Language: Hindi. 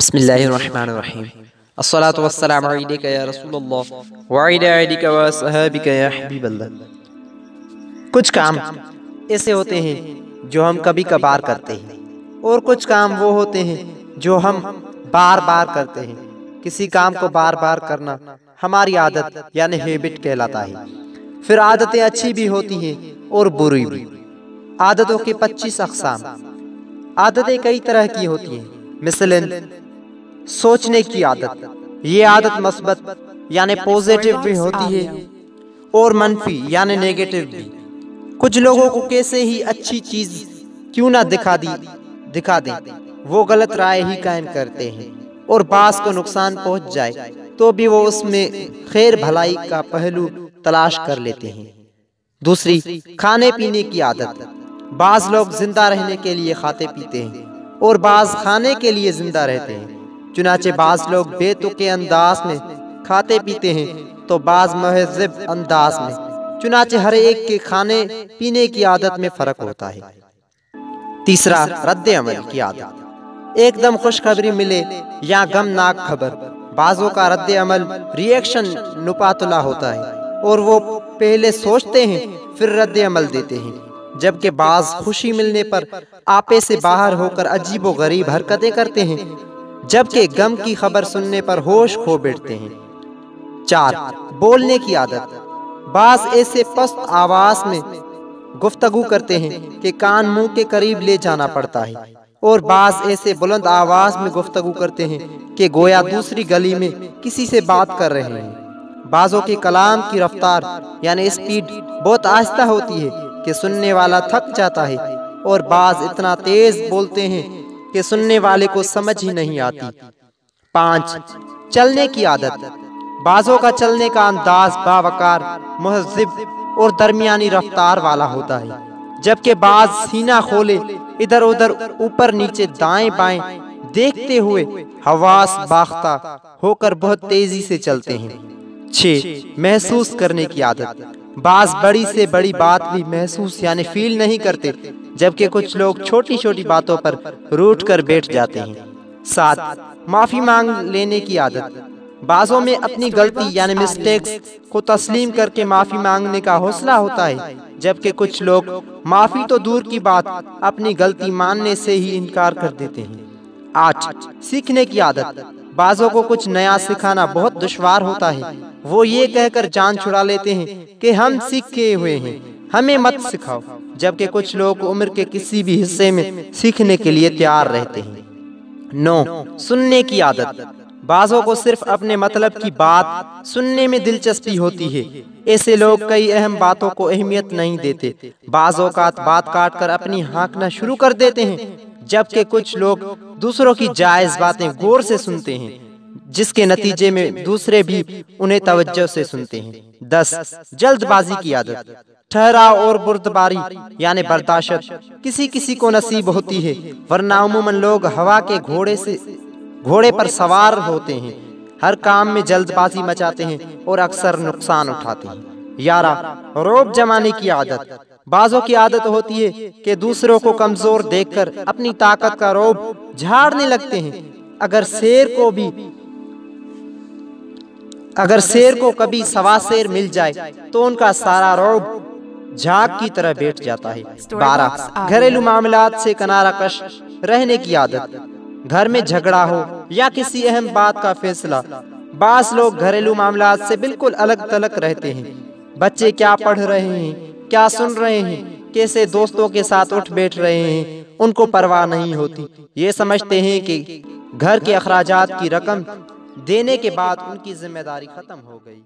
बिस्मिल्लाहिर्रहमानिर्रहीम। अस्सलातु वस्सलामु अलैका या रसूलल्लाह व अला आलिका व अस्हाबिका या हबीबल्लाह। कुछ काम ऐसे होते हैं जो हम कभी कभार करते हैं और कुछ काम वो होते हैं जो हम बार बार करते हैं। किसी काम को बार बार करना हमारी आदत यानी हैबिट कहलाता है। फिर आदतें अच्छी भी होती हैं और बुरी भी। आदतों के 25 अक़साम। आदतें कई तरह की होती हैं, मिसलन सोचने की आदत। ये आदत मस्बत यानी पॉजिटिव भी होती है और मनफी यानी नेगेटिव भी। कुछ लोगों को कैसे ही अच्छी चीज क्यों ना दिखा दें, वो गलत राय ही कायम करते हैं और बास को नुकसान पहुंच जाए तो भी वो उसमें खैर भलाई का पहलू तलाश कर लेते हैं। दूसरी, खाने पीने की आदत। बाज लोग जिंदा रहने के लिए खाते पीते हैं और बाज खाने के लिए जिंदा रहते हैं। चुनाचे बाज लोग बेतुके अंदाज में खाते पीते हैं तो बाज महज़िब अंदाज में। चुनाचे हर एक के खाने पीने की आदत में फर्क होता है। तीसरा, रद्द अमल की आदत। एकदम खुशखबरी मिले या गमनाक खबर, बाजों का रद्द अमल रिएक्शन नुपातुला होता है और वो पहले सोचते हैं फिर रद्द अमल देते हैं। जबकि बाज खुशी मिलने पर आपे से बाहर होकर अजीबो गरीब हरकतें करते हैं, जबकि गम की खबर सुनने पर होश खो बैठते हैं। 4, बोलने की आदत। बाज ऐसे पस्त आवाज में गुफ्तगू करते हैं कि कान मुंह के करीब ले जाना पड़ता है और बाज ऐसे बुलंद आवाज में गुफ्तगू करते हैं कि गोया दूसरी गली में किसी से बात कर रहे हैं। बाजों के कलाम की रफ्तार यानी स्पीड बहुत आहिस्ता होती है कि सुनने वाला थक जाता है और बाज इतना तेज बोलते हैं कि सुनने वाले को समझ ही नहीं आती। 5, चलने की आदत। बाजों का चलने का अंदाज बावकार, मुहज़्ज़िब और दरमियानी रफ्तार वाला होता है, जबकि बाज सीना खोले इधर उधर ऊपर नीचे दाएं बाएं देखते हुए हवास बाख्ता होकर बहुत तेजी से चलते हैं। 6, महसूस करने की आदत। बाज बड़ी से बड़ी बात भी महसूस यानी फील नहीं करते, जबकि कुछ लोग छोटी छोटी बातों पर रूठ कर बैठ जाते हैं। 7, माफी मांग लेने की आदत। बाजों में अपनी गलती यानी मिस्टेक्स को तस्लीम करके माफी मांगने का हौसला होता है, जबकि कुछ लोग माफी तो दूर की बात अपनी गलती मानने से ही इनकार कर देते हैं। 8, सीखने की आदत। बाजों को कुछ नया सिखाना बहुत दुश्वार होता है। वो ये कहकर जान छुड़ा लेते हैं कि हम सीखे हुए हैं, हमें मत सिखाओ, जबकि कुछ लोग उम्र के किसी भी हिस्से में सीखने के लिए तैयार रहते हैं। 9, सुनने की आदत। बाजों को सिर्फ अपने मतलब की बात सुनने में दिलचस्पी होती है। ऐसे लोग कई अहम बातों को अहमियत नहीं देते, बाजों का बात काट कर अपनी हाँकना शुरू कर देते हैं, जबकि कुछ लोग दूसरों की जायज बातें गौर से सुनते हैं, जिसके नतीजे में दूसरे भी उन्हें तवज्जो से सुनते हैं। 10, जल्दबाजी की आदत। ठहराव और बुर्दबारी यानी बर्दाश्त किसी किसी को नसीब होती है, वरना अमूमन लोग हवा के घोड़े पर सवार होते हैं, हर काम में जल्दबाजी मचाते हैं और अक्सर नुकसान उठाते हैं। 11, रौब जमाने की आदत। बाजों की आदत होती है कि दूसरों को कमजोर देखकर अपनी ताकत का रौब झाड़ने लगते हैं। अगर शेर को कभी सवा शेर मिल जाए तो उनका सारा रौब झाग की तरह बैठ जाता है। 12, घरेलू मामलात से किनारा कश रहने की आदत। घर में झगड़ा हो या किसी अहम बात का फैसला, बास लोग घरेलू मामलात से बिल्कुल अलग थलग रहते हैं। बच्चे क्या पढ़ रहे हैं, क्या सुन रहे हैं, कैसे दोस्तों के साथ उठ बैठ रहे हैं, उनको परवाह नहीं होती। ये समझते हैं कि घर के अखराजात की रकम देने के बाद उनकी जिम्मेदारी खत्म हो गई।